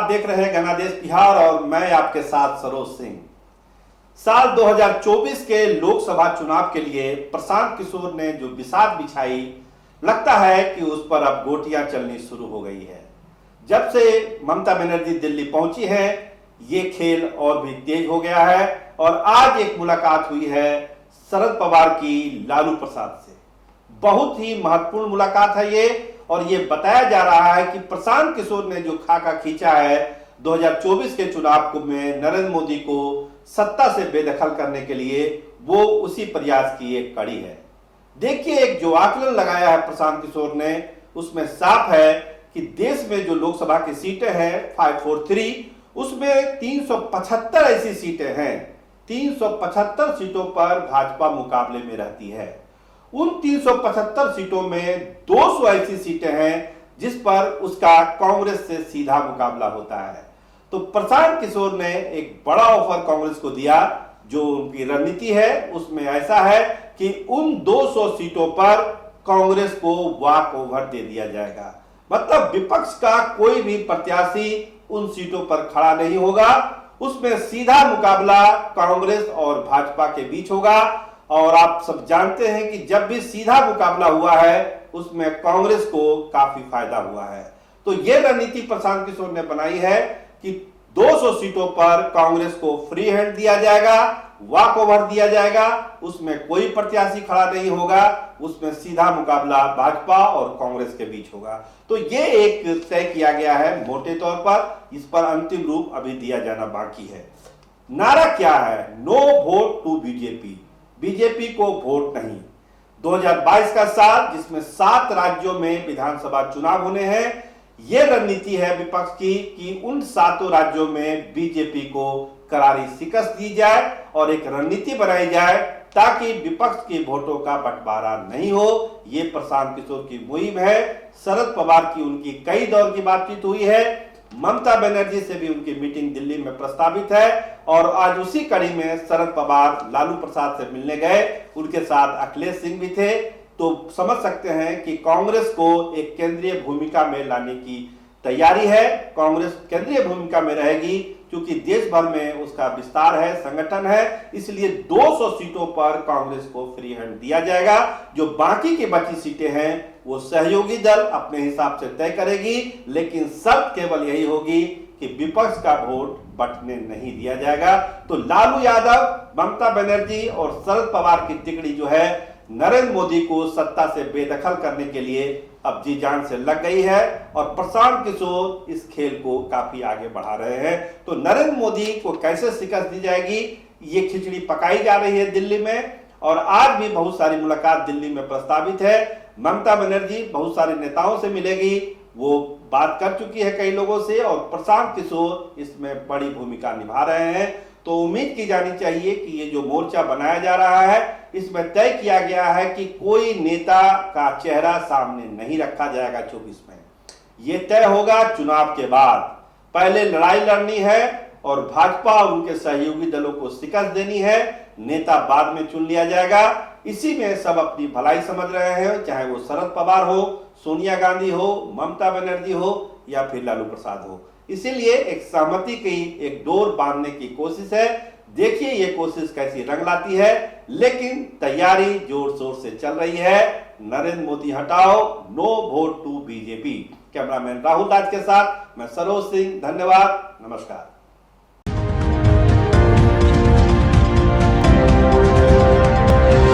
देख रहे हैं घनादेश बिहार और मैं आपके साथ सरोज सिंह। साल 2024 के लोकसभा चुनाव के लिए प्रशांत किशोर ने जो बिसात बिछाई, लगता है कि उस पर अब गोटियां चलनी शुरू हो गई है। जब से ममता बनर्जी दिल्ली पहुंची है, ये खेल और भी तेज हो गया है और आज एक मुलाकात हुई है शरद पवार की लालू प्रसाद से। बहुत ही महत्वपूर्ण मुलाकात है ये, और ये बताया जा रहा है कि प्रशांत किशोर ने जो खाका खींचा है 2024 के चुनाव में नरेंद्र मोदी को सत्ता से बेदखल करने के लिए, वो उसी प्रयास की एक कड़ी है। देखिए, एक जो आकलन लगाया है प्रशांत किशोर ने, उसमें साफ है कि देश में जो लोकसभा की सीटें हैं 543, उसमें 375 ऐसी सीटें हैं। 375 सीटों पर भाजपा मुकाबले में रहती है। उन 375 सीटों में 200 ऐसी सीटें हैं जिस पर उसका कांग्रेस से सीधा मुकाबला होता है। तो प्रशांत किशोर ने एक बड़ा ऑफर कांग्रेस को दिया। जो उनकी रणनीति है उसमें ऐसा है कि उन 200 सीटों पर कांग्रेस को वॉक ओवर दे दिया जाएगा। मतलब विपक्ष का कोई भी प्रत्याशी उन सीटों पर खड़ा नहीं होगा। उसमें सीधा मुकाबला कांग्रेस और भाजपा के बीच होगा। और आप सब जानते हैं कि जब भी सीधा मुकाबला हुआ है उसमें कांग्रेस को काफी फायदा हुआ है। तो यह रणनीति प्रशांत किशोर ने बनाई है कि 200 सीटों पर कांग्रेस को फ्री हैंड दिया जाएगा, वॉक ओवर दिया जाएगा। उसमें कोई प्रत्याशी खड़ा नहीं होगा, उसमें सीधा मुकाबला भाजपा और कांग्रेस के बीच होगा। तो ये एक तय किया गया है मोटे तौर पर। इस पर अंतिम रूप अभी दिया जाना बाकी है। नारा क्या है? No vote to BJP, BJP को वोट नहीं। 2022 का साल जिसमें 7 राज्यों में विधानसभा चुनाव होने हैं, यह रणनीति है विपक्ष की कि उन 7 राज्यों में बीजेपी को करारी शिकस्त दी जाए और एक रणनीति बनाई जाए ताकि विपक्ष के वोटों का बंटवारा नहीं हो। यह प्रशांत किशोर की मुहिम है। शरद पवार की उनकी कई दौर की बातचीत हुई है। ममता बनर्जी से भी उनकी मीटिंग दिल्ली में प्रस्तावित है और आज उसी कड़ी में शरद पवार लालू प्रसाद से मिलने गए। उनके साथ अखिलेश सिंह भी थे। तो समझ सकते हैं कि कांग्रेस को एक केंद्रीय भूमिका में लाने की तैयारी है। कांग्रेस केंद्रीय भूमिका में रहेगी क्योंकि देश भर में उसका विस्तार है, संगठन है। इसलिए 200 सीटों पर कांग्रेस को फ्री हैंड दिया जाएगा। जो बाकी की बची सीटें हैं वो सहयोगी दल अपने हिसाब से तय करेगी, लेकिन शर्त केवल यही होगी कि विपक्ष का वोट बंटने नहीं दिया जाएगा। तो लालू यादव, ममता बनर्जी और शरद पवार की तिकड़ी जो है नरेंद्र मोदी को सत्ता से बेदखल करने के लिए अब जी जान से लग गई है और प्रशांत किशोर इस खेल को काफी आगे बढ़ा रहे हैं। तो नरेंद्र मोदी को कैसे शिकस्त दी जाएगी, ये खिचड़ी पकाई जा रही है दिल्ली में। और आज भी बहुत सारी मुलाकात दिल्ली में प्रस्तावित है। ममता बनर्जी बहुत सारे नेताओं से मिलेगी, वो बात कर चुकी है कई लोगों से, और प्रशांत किशोर इसमें बड़ी भूमिका निभा रहे हैं। तो उम्मीद की जानी चाहिए कि ये जो मोर्चा बनाया जा रहा है इसमें तय किया गया है कि कोई नेता का चेहरा सामने नहीं रखा जाएगा 24 में। ये तय होगा चुनाव के बाद। पहले लड़ाई लड़नी है और भाजपा और उनके सहयोगी दलों को शिकस्त देनी है। नेता बाद में चुन लिया जाएगा। इसी में सब अपनी भलाई समझ रहे हैं, चाहे वो शरद पवार हो, सोनिया गांधी हो, ममता बनर्जी हो या फिर लालू प्रसाद हो। इसीलिए एक सहमति की एक डोर बांधने की कोशिश है। देखिए ये कोशिश कैसी रंग लाती है, लेकिन तैयारी जोर शोर से चल रही है। नरेंद्र मोदी हटाओ, no vote to BJP. Cameraman Rahul Raj के साथ मैं सरोज सिंह। धन्यवाद, नमस्कार।